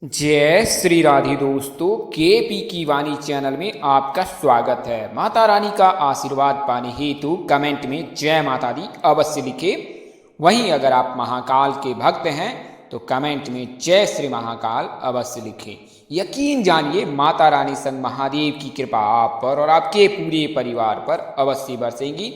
जय श्री राधे दोस्तों, केपी की वाणी चैनल में आपका स्वागत है। माता रानी का आशीर्वाद पाने हेतु कमेंट में जय माता दी अवश्य लिखें। वहीं अगर आप महाकाल के भक्त हैं तो कमेंट में जय श्री महाकाल अवश्य लिखें। यकीन जानिए माता रानी संग महादेव की कृपा आप पर और आपके पूरे परिवार पर अवश्य बरसेगी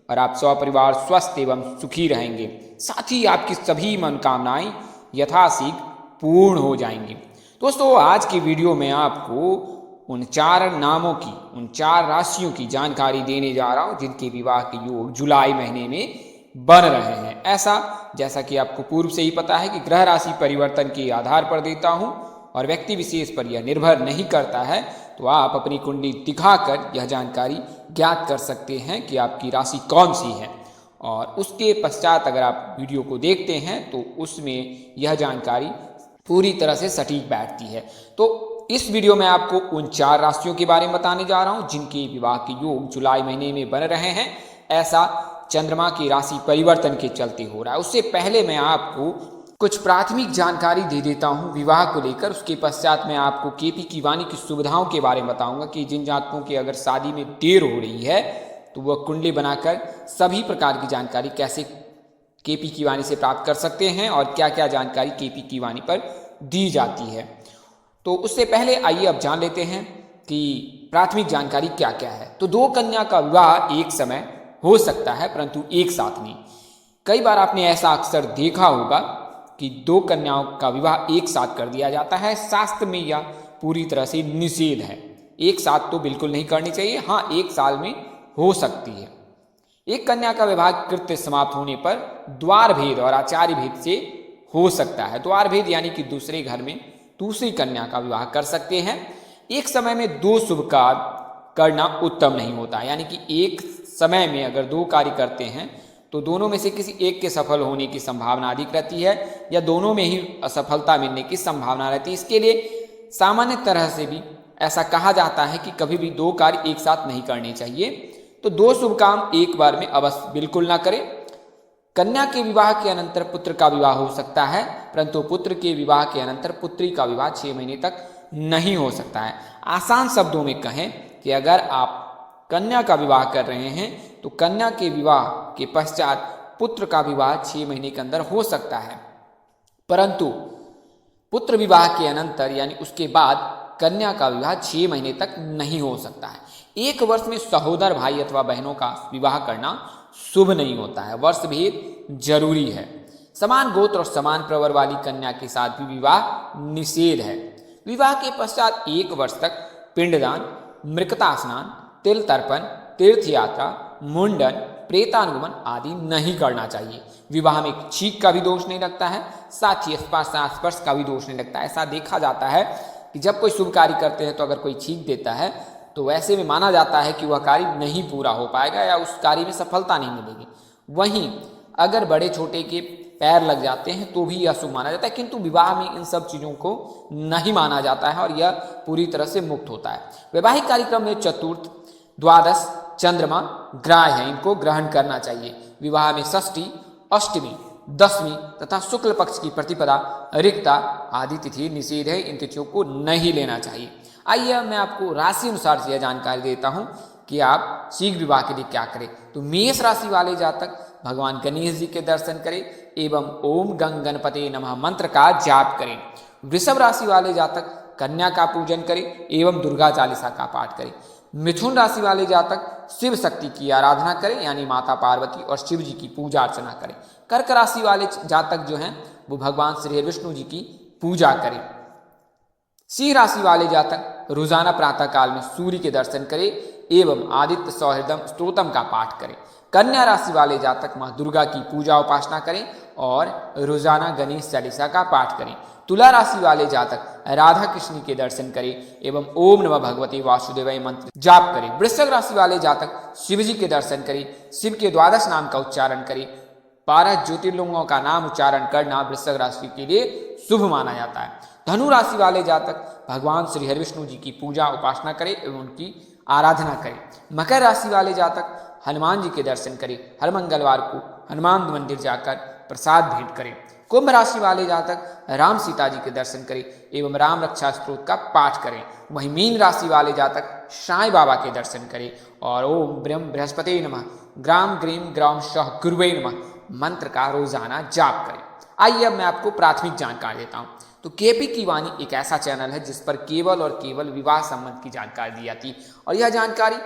और आप सपरिवार स्वस्थ एवं सुखी रहेंगे। साथ ही आपकी सभी मनोकामनाएं यथाशीघ्र पूर्ण हो जाएंगी। दोस्तों, आज की वीडियो में आपको उन 4 नामों की, उन 4 राशियों की जानकारी देने जा रहा हूं जिनके विवाह के योग जुलाई महीने में बन रहे हैं। ऐसा जैसा कि आपको पूर्व से ही पता है कि ग्रह राशि परिवर्तन के आधार पर देता हूं और व्यक्ति विशेष पर यह निर्भर नहीं करता है, तो आप अपनी कुंडली दिखाकर यह जानकारी ज्ञात कर सकते हैं कि आपकी राशि कौन सी है। और उसके पश्चात अगर आप वीडियो को देखते हैं तो उसमें यह जानकारी पूरी तरह से सटीक बैठती है। तो इस वीडियो में आपको उन 4 राशियों के बारे में बताने जा रहा हूं जिनके विवाह के योग जुलाई महीने में बन रहे हैं। ऐसा चंद्रमा की राशि परिवर्तन के चलते हो रहा है। उससे पहले मैं आपको कुछ प्राथमिक जानकारी दे देता हूं विवाह को लेकर। उसके पश्चात मैं आपको केपी की वाणी की सुविधाओं के बारे में बताऊंगा कि जिन जातकों की अगर शादी में देर हो रही है तो वह कुंडली बनाकर सभी प्रकार की जानकारी कैसे केपी की वाणी से प्राप्त कर सकते हैं और क्या क्या जानकारी केपी की वाणी पर दी जाती है। तो उससे पहले आइए अब जान लेते हैं कि प्राथमिक जानकारी क्या क्या है। तो 2 कन्या का विवाह एक समय हो सकता है, परंतु एक साथ नहीं। कई बार आपने ऐसा अक्सर देखा होगा कि 2 कन्याओं का विवाह एक साथ कर दिया जाता है। शास्त्र में यह पूरी तरह से निषेध है। एक साथ तो बिल्कुल नहीं करनी चाहिए। हाँ, एक साल में हो सकती है। एक कन्या का विवाह कृत्य समाप्त होने पर द्वार भेद और आचार्य भेद से हो सकता है। द्वार भेद यानी कि दूसरे घर में दूसरी कन्या का विवाह कर सकते हैं। एक समय में 2 शुभ कार्य करना उत्तम नहीं होता, यानी कि एक समय में अगर 2 कार्य करते हैं तो दोनों में से किसी एक के सफल होने की संभावना अधिक रहती है या दोनों में ही असफलता मिलने की संभावना रहती है। इसके लिए सामान्य तरह से भी ऐसा कहा जाता है कि कभी भी 2 कार्य एक साथ नहीं करने चाहिए। तो 2 शुभ काम एक बार में अवश्य बिल्कुल ना करें। कन्या के विवाह के अनंतर पुत्र का विवाह हो सकता है, परंतु पुत्र के विवाह के अनंतर पुत्री का विवाह 6 महीने तक नहीं हो सकता है। आसान शब्दों में कहें कि अगर आप कन्या का विवाह कर रहे हैं तो कन्या के विवाह के पश्चात पुत्र का विवाह 6 महीने के अंदर हो सकता है, परंतु पुत्र विवाह के अनंतर यानी उसके बाद कन्या का विवाह 6 महीने तक नहीं हो सकता है। 1 वर्ष में सहोदर भाई अथवा बहनों का विवाह करना शुभ नहीं होता है। वर्ष भेद जरूरी है। समान गोत्र और समान प्रवर वाली कन्या के साथ भी विवाह निषेध है। विवाह के पश्चात 1 वर्ष तक पिंडदान, मृकता स्नान, तिल तर्पण, तीर्थ यात्रा, मुंडन, प्रेतानुगमन आदि नहीं करना चाहिए। विवाह में छींक का भी दोष नहीं लगता है, साथ ही स्पर्श का भी दोष नहीं लगता है। ऐसा देखा जाता है कि जब कोई शुभ कार्य करते हैं तो अगर कोई छींक देता है तो वैसे में माना जाता है कि वह कार्य नहीं पूरा हो पाएगा या उस कार्य में सफलता नहीं मिलेगी। वहीं अगर बड़े छोटे के पैर लग जाते हैं तो भी यह शुभ माना जाता है, किंतु विवाह में इन सब चीज़ों को नहीं माना जाता है और यह पूरी तरह से मुक्त होता है। वैवाहिक कार्यक्रम में चतुर्थ, द्वादश चंद्रमा ग्राह है, इनको ग्रहण करना चाहिए। विवाह में षष्ठी, अष्टमी, दशमी तथा शुक्ल पक्ष की प्रतिपदा, रिक्ता आदि तिथि निषेध है। इन तिथियों को नहीं लेना चाहिए। आइए मैं आपको राशि अनुसार से यह जानकारी देता हूं कि आप शीघ्र विवाह के लिए क्या करें। तो मेष राशि वाले जातक भगवान गणेश जी के दर्शन करें एवं ओम गंग गणपते नमः मंत्र का जाप करें। वृषभ राशि वाले जातक कन्या का पूजन करें एवं दुर्गा चालीसा का पाठ करें। मिथुन राशि वाले जातक शिव शक्ति की आराधना करें, यानी माता पार्वती और शिव जी की पूजा अर्चना करें। कर्क राशि वाले जातक जो हैं वो भगवान श्री विष्णु जी की पूजा करें। सिंह राशि वाले जातक रोजाना प्रातः काल में सूर्य के दर्शन करें एवं आदित्य सौहृदम स्तोत्रम का पाठ करें। कन्या राशि वाले जातक मां दुर्गा की पूजा उपासना करें और रोजाना गणेश चालीसा का पाठ करें। तुला राशि वाले जातक राधा कृष्ण के दर्शन करें एवं ओम नमः भगवते वासुदेवाय मंत्र जाप करें। वृश्चिक राशि वाले जातक शिव जी के दर्शन करें, शिव के 12 नाम का उच्चारण करें। 12 ज्योतिर्लिंगों का नाम उच्चारण करना वृश्चिक राशि के लिए शुभ माना जाता है। धनु राशि वाले जातक भगवान श्री हरिविष्णु जी की पूजा उपासना करें एवं उनकी आराधना करें। मकर राशि वाले जातक हनुमान जी के दर्शन करें। हर मंगलवार को हनुमान मंदिर जाकर प्रसाद भेंट करें। कुंभ राशि वाले जातक राम सीता जी के दर्शन करें एवं राम रक्षा स्तोत्र का पाठ करें। वहीं मीन राशि वाले जातक साईं बाबा के दर्शन करें और ओम ब्रह्म बृहस्पति नमः ग्राम ग्रीम ग्राम शह गुरुवे नमः मंत्र का रोजाना जाप करें। आइए अब मैं आपको प्राथमिक जानकारी देता हूँ। तो केपी की वाणी एक ऐसा चैनल है जिस पर केवल और केवल विवाह संबंध की जानकारी दी जाती है और यह जानकारी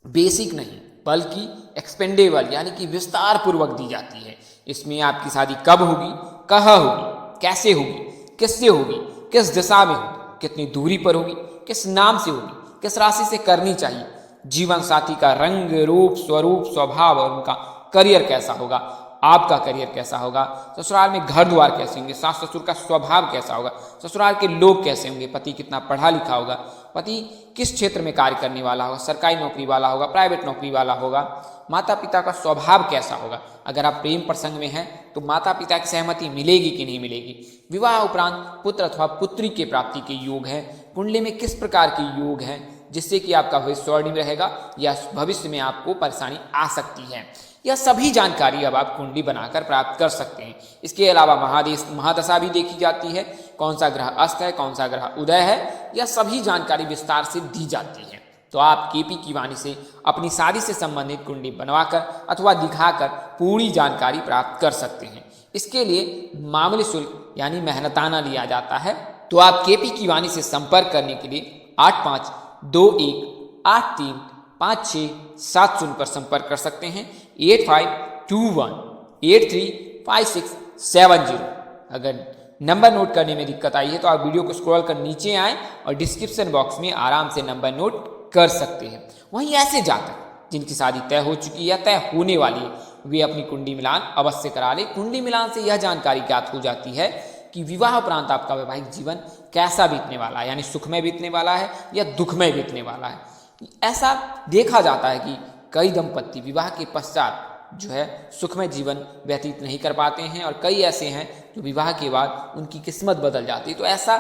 बेसिक नहीं बल्कि एक्सपेंडेबल यानी कि विस्तार पूर्वक दी जाती है। इसमें आपकी शादी कब होगी, कहाँ होगी, कैसे होगी, किससे होगी, किस दिशा में होगी, कितनी दूरी पर होगी, किस नाम से होगी, किस राशि से करनी चाहिए, जीवन साथी का रंग रूप स्वरूप स्वभाव और उनका करियर कैसा होगा, आपका करियर कैसा होगा, ससुराल में घर द्वार कैसे होंगे, सास ससुर का स्वभाव कैसा होगा, ससुराल के लोग कैसे होंगे, पति कितना पढ़ा लिखा होगा, पति किस क्षेत्र में कार्य करने वाला होगा, सरकारी नौकरी वाला होगा, प्राइवेट नौकरी वाला होगा, माता पिता का स्वभाव कैसा होगा, अगर आप प्रेम प्रसंग में हैं तो माता पिता की सहमति मिलेगी कि नहीं मिलेगी, विवाह उपरांत पुत्र अथवा पुत्री के प्राप्ति के योग हैं, कुंडली में किस प्रकार के योग हैं जिससे कि आपका भविष्य स्वर्णिम रहेगा या भविष्य में आपको परेशानी आ सकती है। यह सभी जानकारी अब आप कुंडली बनाकर प्राप्त कर सकते हैं। इसके अलावा महादशा भी देखी जाती है, कौन सा ग्रह अस्त है, कौन सा ग्रह उदय है, यह सभी जानकारी विस्तार से दी जाती है। तो आप केपी की वाणी से अपनी शादी से संबंधित कुंडली बनवाकर अथवा दिखाकर पूरी जानकारी प्राप्त कर सकते हैं। इसके लिए मामूली शुल्क यानी मेहनताना लिया जाता है। तो आप केपी की वाणी से संपर्क करने के लिए 8521835670 पर संपर्क कर सकते हैं। 8521835670। अगर नंबर नोट करने में दिक्कत आई है तो आप वीडियो को स्क्रॉल कर नीचे आएं और डिस्क्रिप्शन बॉक्स में आराम से नंबर नोट कर सकते हैं। वहीं ऐसे जातक जिनकी शादी तय हो चुकी है या तय होने वाली है वे अपनी कुंडली मिलान अवश्य करा ले। कुंडली मिलान से यह जानकारी ज्ञात हो जाती है कि विवाह उपरांत आपका वैवाहिक जीवन कैसा बीतने वाला है, यानी सुखमय बीतने वाला है या दुखमय बीतने वाला है। ऐसा देखा जाता है कि कई दंपत्ति विवाह के पश्चात जो है सुखमय जीवन व्यतीत नहीं कर पाते हैं और कई ऐसे हैं जो विवाह के बाद उनकी किस्मत बदल जाती है। तो ऐसा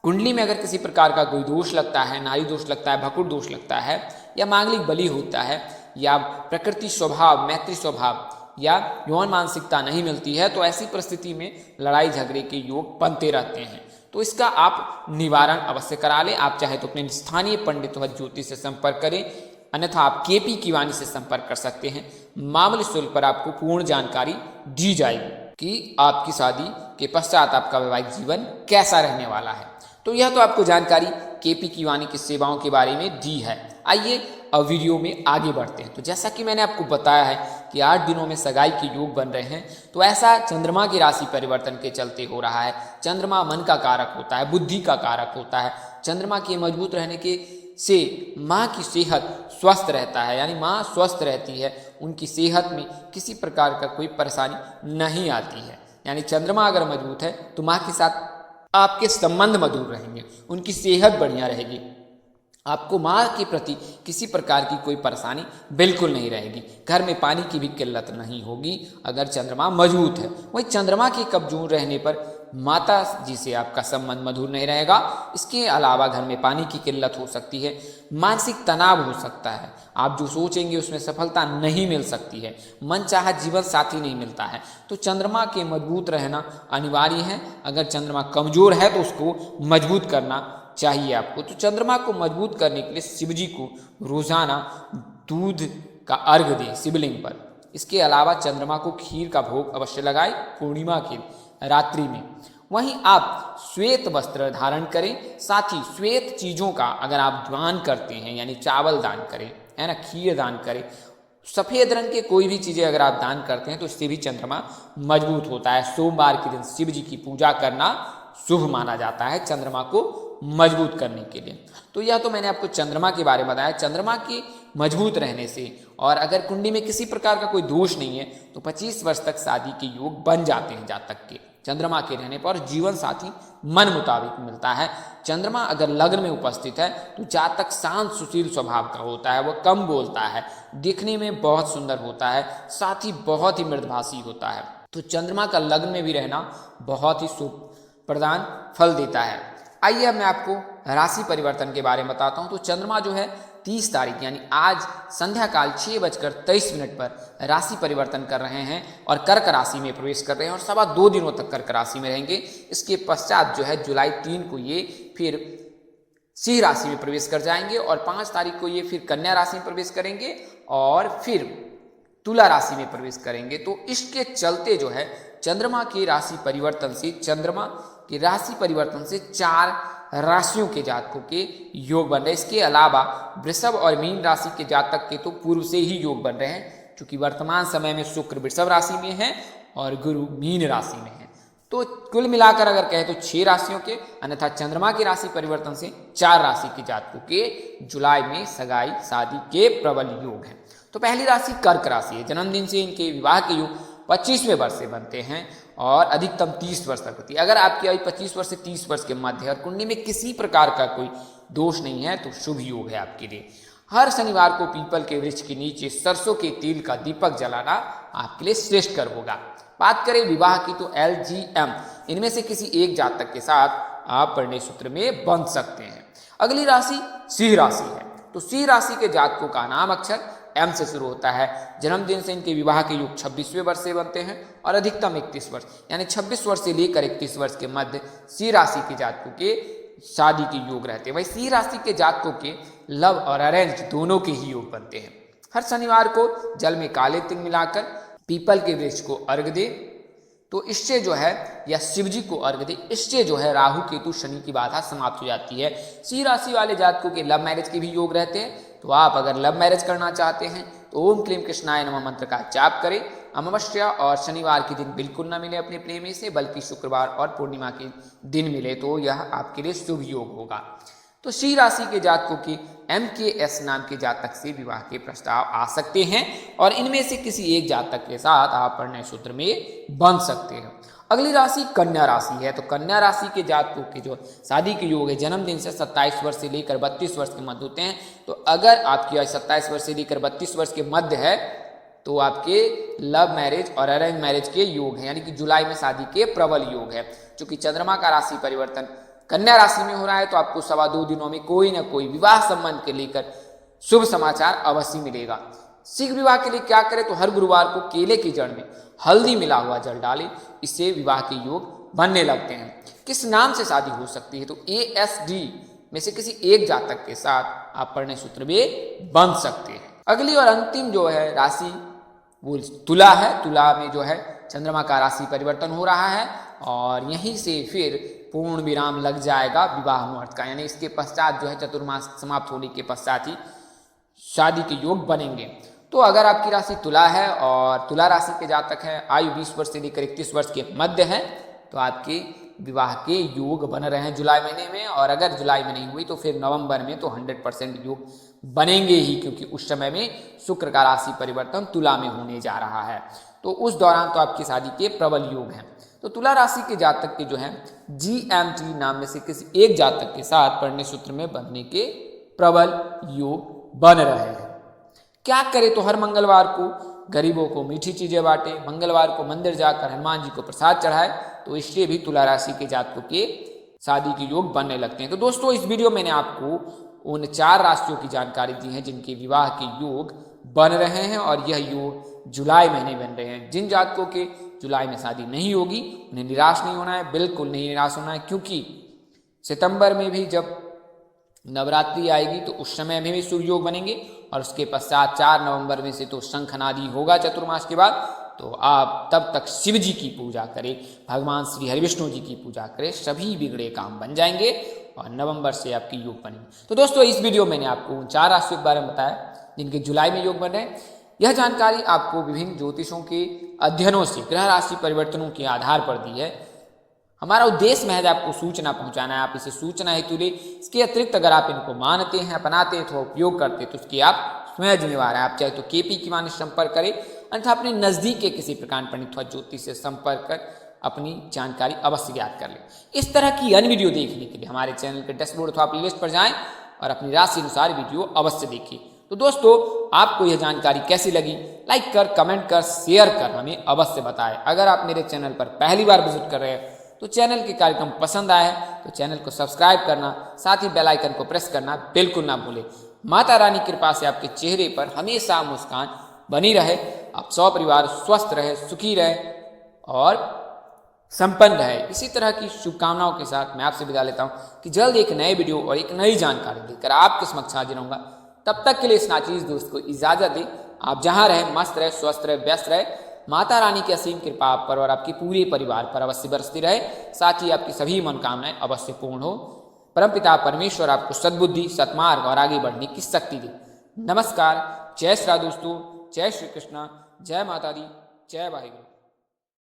कुंडली में अगर किसी प्रकार का कोई दोष लगता है, नारी दोष लगता है, भकुर दोष लगता है या मांगलिक बलि होता है या प्रकृति स्वभाव मैत्री स्वभाव या यौन मानसिकता नहीं मिलती है तो ऐसी परिस्थिति में लड़ाई झगड़े के योग बनते रहते हैं। तो इसका आप निवारण अवश्य करा लें। आप चाहे तो अपने स्थानीय पंडित व ज्योतिष से संपर्क करें, अन्यथा आप केपी की वाणी से संपर्क कर सकते हैं। मामूली शुल्क पर आपको पूर्ण जानकारी दी जाएगी कि आपकी शादी के पश्चात आपका वैवाहिक जीवन कैसा रहने वाला है। तो यह तो आपको जानकारी केपी की वाणी की सेवाओं के बारे में दी है। आइए अब वीडियो में आगे बढ़ते हैं। तो जैसा कि मैंने आपको बताया है कि 8 दिनों में सगाई के योग बन रहे हैं, तो ऐसा चंद्रमा की राशि परिवर्तन के चलते हो रहा है। चंद्रमा मन का कारक होता है, बुद्धि का कारक होता है। चंद्रमा के मजबूत रहने के से माँ की सेहत स्वस्थ रहता है, यानी माँ स्वस्थ रहती है, उनकी सेहत में किसी प्रकार का कोई परेशानी नहीं आती है। यानी चंद्रमा अगर मजबूत है तो माँ के साथ आपके संबंध मधुर रहेंगे, उनकी सेहत बढ़िया रहेगी, आपको माँ के प्रति किसी प्रकार की कोई परेशानी बिल्कुल नहीं रहेगी। घर में पानी की भी किल्लत नहीं होगी अगर चंद्रमा मजबूत है। वहीं चंद्रमा के कमजोर रहने पर माता जी से आपका संबंध मधुर नहीं रहेगा। इसके अलावा घर में पानी की किल्लत हो सकती है, मानसिक तनाव हो सकता है, आप जो सोचेंगे उसमें सफलता नहीं मिल सकती है, मनचाहा जीवन साथी नहीं मिलता है। तो चंद्रमा के मजबूत रहना अनिवार्य है। अगर चंद्रमा कमजोर है तो उसको मजबूत करना चाहिए आपको। तो चंद्रमा को मजबूत करने के लिए शिव जी को रोजाना दूध का अर्घ दें शिवलिंग पर। इसके अलावा चंद्रमा को खीर का भोग अवश्य लगाएं पूर्णिमा की रात्रि में। वहीं आप श्वेत वस्त्र धारण करें, साथ ही श्वेत चीजों का अगर आप दान करते हैं यानी चावल दान करें, है ना, खीर दान करें, सफेद रंग के कोई भी चीजें अगर आप दान करते हैं तो इससे भी चंद्रमा मजबूत होता है। सोमवार के दिन शिव जी की पूजा करना शुभ माना जाता है चंद्रमा को मजबूत करने के लिए। तो यह तो मैंने आपको चंद्रमा के बारे में बताया। चंद्रमा के मजबूत रहने से और अगर कुंडली में किसी प्रकार का कोई दोष नहीं है तो 25 वर्ष तक शादी के योग बन जाते हैं जातक के। चंद्रमा के रहने पर जीवन साथी मन मुताबिक मिलता है। चंद्रमा अगर लग्न में उपस्थित है तो जातक शांत सुशील स्वभाव का होता है, वह कम बोलता है, दिखने में बहुत सुंदर होता है, साथ ही बहुत ही मृदभाषी होता है। तो चंद्रमा का लग्न में भी रहना बहुत ही शुभ प्रदान फल देता है। आइए अब मैं आपको राशि परिवर्तन के बारे में बताता हूँ। तो चंद्रमा जो है 30 तारीख यानी आज संध्या काल 6:23 पर राशि परिवर्तन कर रहे हैं और कर्क राशि में प्रवेश कर रहे हैं और 2.25 दिनों तक कर्क राशि में रहेंगे। इसके पश्चात जो है जुलाई 3 को ये फिर सिंह राशि में प्रवेश कर जाएंगे और 5 तारीख को ये फिर कन्या राशि में प्रवेश करेंगे और फिर तुला राशि में प्रवेश करेंगे। तो इसके चलते जो है चंद्रमा के राशि परिवर्तन से 4 राशियों के जातकों के योग बन रहे हैं। इसके अलावा वृषभ और मीन राशि के जातक के तो पूर्व से ही योग बन रहे हैं, क्योंकि वर्तमान समय में शुक्र वृषभ राशि में है और गुरु मीन राशि में है। तो कुल मिलाकर अगर कहें तो 6 राशियों के, अन्यथा चंद्रमा की राशि परिवर्तन से 4 राशि के जातकों के जुलाई में सगाई शादी के प्रबल योग हैं। तो पहली राशि कर्क राशि है। जन्मदिन से इनके विवाह के योग 25वें वर्ष से बनते हैं और अधिकतम 30 वर्ष तक होती है। अगर आपकी आयु 25 वर्ष से 30 वर्ष के मध्य और कुंडली में किसी प्रकार का कोई दोष नहीं है तो शुभ योग है आपके लिए। हर शनिवार को पीपल के वृक्ष के नीचे सरसों के तेल का दीपक जलाना आपके लिए श्रेष्ठकर होगा। बात करें विवाह की तो LGM इनमें से किसी एक जातक के साथ आप परिणय सूत्र में बंध सकते हैं। अगली राशि सिंह राशि है। तो सिंह राशि के जातकों का नाम अक्षर M से शुरू होता है। जन्मदिन से इनके विवाह के योग 26वें वर्ष से बनते हैं और अधिकतम 31 वर्ष यानी 26 वर्ष से लेकर 31 वर्ष के मध्य सिंह राशि के जातकों के शादी के योग रहते हैं। वही सिंह राशि के जातकों के लव और अरेंज दोनों के ही योग बनते हैं। हर शनिवार को जल में काले तिल मिलाकर पीपल के वृक्ष को अर्घ दे तो इससे जो है, या शिव जी को अर्घ दे, इससे जो है राहु केतु शनि की बाधा समाप्त हो जाती है। सिंह राशि वाले जातकों के लव मैरिज के भी योग रहते हैं। तो आप अगर लव मैरिज करना चाहते हैं तो ओम क्लीम कृष्णाय नमः मंत्र का जाप करें। अमावस्या और शनिवार के दिन बिल्कुल ना मिले अपने प्रेमी से, बल्कि शुक्रवार और पूर्णिमा के दिन मिले तो यह आपके लिए शुभ योग होगा। तो सिंह राशि के जातकों की MKS नाम के जातक से विवाह के प्रस्ताव आ सकते हैं और इनमें से किसी एक जातक के साथ आप परिणय सूत्र में बंध सकते हैं। अगली राशि कन्या राशि है। तो कन्या राशि के जातकों के जो शादी के योग है जन्मदिन से 27 वर्ष से लेकर 32 वर्ष के मध्य होते हैं। तो अगर आपकी आयु 27 वर्ष से लेकर 32 वर्ष के मध्य है तो आपके लव मैरिज और अरेंज मैरिज के योग हैं, यानी कि जुलाई में शादी के प्रबल योग है। चूंकि चंद्रमा का राशि परिवर्तन कन्या राशि में हो रहा है तो आपको 2.25 दिनों में कोई ना कोई विवाह संबंध के लेकर शुभ समाचार अवश्य मिलेगा। शीघ्र विवाह के लिए क्या करें तो हर गुरुवार को केले की जड़ में हल्दी मिला हुआ जल डालें, इससे विवाह के योग बनने लगते हैं। किस नाम से शादी हो सकती है तो ASD में से किसी एक जातक के साथ आप परिणय सूत्र में बंध सकते हैं। अगली और अंतिम जो है राशि वो तुला है। तुला में जो है चंद्रमा का राशि परिवर्तन हो रहा है और यहीं से फिर पूर्ण विराम लग जाएगा विवाह मुहूर्त का, यानी इसके पश्चात जो है चतुर्मास समाप्त होने के पश्चात ही शादी के योग बनेंगे। तो अगर आपकी राशि तुला है और तुला राशि के जातक है, आयु 20 वर्ष से लेकर 31 वर्ष के मध्य है, तो आपके विवाह के योग बन रहे हैं जुलाई महीने में। और अगर जुलाई में नहीं हुई तो फिर नवंबर में तो 100% योग बनेंगे ही, क्योंकि उस समय में शुक्र का राशि परिवर्तन तुला में होने जा रहा है। तो उस दौरान तो आपकी शादी के प्रबल योग हैं। तो तुला राशि के जातक के जो है GMT नाम में से किसी एक जातक के साथ परिणय सूत्र में बंधने के प्रबल योग बन रहे हैं। क्या करें तो हर मंगलवार को गरीबों को मीठी चीजें बांटे, मंगलवार को मंदिर जाकर हनुमान जी को प्रसाद चढ़ाए, तो इसलिए भी तुला राशि के जातकों के शादी के योग बनने लगते हैं। तो दोस्तों इस वीडियो में मैंने आपको उन 4 राशियों की जानकारी दी है जिनके विवाह के योग बन रहे हैं और यह योग जुलाई महीने बन रहे हैं। जिन जातकों के जुलाई में शादी नहीं होगी उन्हें निराश नहीं होना है, बिल्कुल नहीं निराश होना है, क्योंकि सितंबर में भी जब नवरात्रि आएगी तो उस समय में भी शुभ योग बनेंगे और उसके पश्चात 4 नवंबर में से तो शंखनादी होगा चतुर्मास के बाद। तो आप तब तक शिव जी की पूजा करें, भगवान श्री हरिविष्णु जी की पूजा करें, सभी बिगड़े काम बन जाएंगे और नवंबर से आपकी योग बनेंगे। तो दोस्तों इस वीडियो में मैंने आपको उन 4 राशियों के बारे में बताया जिनके जुलाई में योग बन रहे हैं। यह जानकारी आपको विभिन्न ज्योतिषों के अध्ययनों से ग्रह राशि परिवर्तनों के आधार पर दी है। हमारा उद्देश्य महज आपको सूचना पहुंचाना है, आप इसे सूचना हेतु ले। इसके अतिरिक्त अगर आप इनको मानते हैं, अपनाते हैं अथवा उपयोग करते हैं तो उसकी आप स्वयं जिम्मेवार हैं। आप चाहे तो KP कीवानी से संपर्क करें, अन्यथा अपने नजदीक के किसी प्रकार पंडित अथवा ज्योतिष से संपर्क कर अपनी जानकारी अवश्य ज्ञात कर लें। इस तरह की अन्य वीडियो देखने के लिए हमारे चैनल के डैशबोर्ड अथवा प्लेलिस्ट पर जाएं और अपनी राशि अनुसार वीडियो अवश्य देखें। तो दोस्तों आपको यह जानकारी कैसी लगी, लाइक कर, कमेंट कर, शेयर कर हमें अवश्य बताएं। अगर आप मेरे चैनल पर पहली बार विजिट कर रहे हैं तो चैनल के कार्यक्रम पसंद आए तो चैनल को सब्सक्राइब करना, साथ ही बेल आइकन को प्रेस करना बिल्कुल ना भूलें। माता रानी की कृपा से आपके चेहरे पर हमेशा मुस्कान बनी रहे, आप सपरिवार स्वस्थ रहे, सुखी रहे और संपन्न रहे। इसी तरह की शुभकामनाओं के साथ मैं आपसे विदा लेता हूं कि जल्द एक नए वीडियो और एक नई जानकारी लेकर आपके समक्ष हाजिर होऊंगा। तब तक के लिए इस नाचीज दोस्त को इजाजत दें। आप जहां रहे मस्त रहे, स्वस्थ रहे, व्यस्त रहे। माता रानी की असीम कृपा आप पर और आपके पूरे परिवार पर अवश्य बरसती रहे। साथ ही आपकी सभी मनोकामनाएं अवश्य पूर्ण हो। परमपिता परमेश्वर आपको सद्बुद्धि, सत्मार्ग और आगे बढ़ने की शक्ति दे। नमस्कार, जय श्री राधे दोस्तों, जय श्री कृष्णा, जय माता दी, जय वाहिगुरु।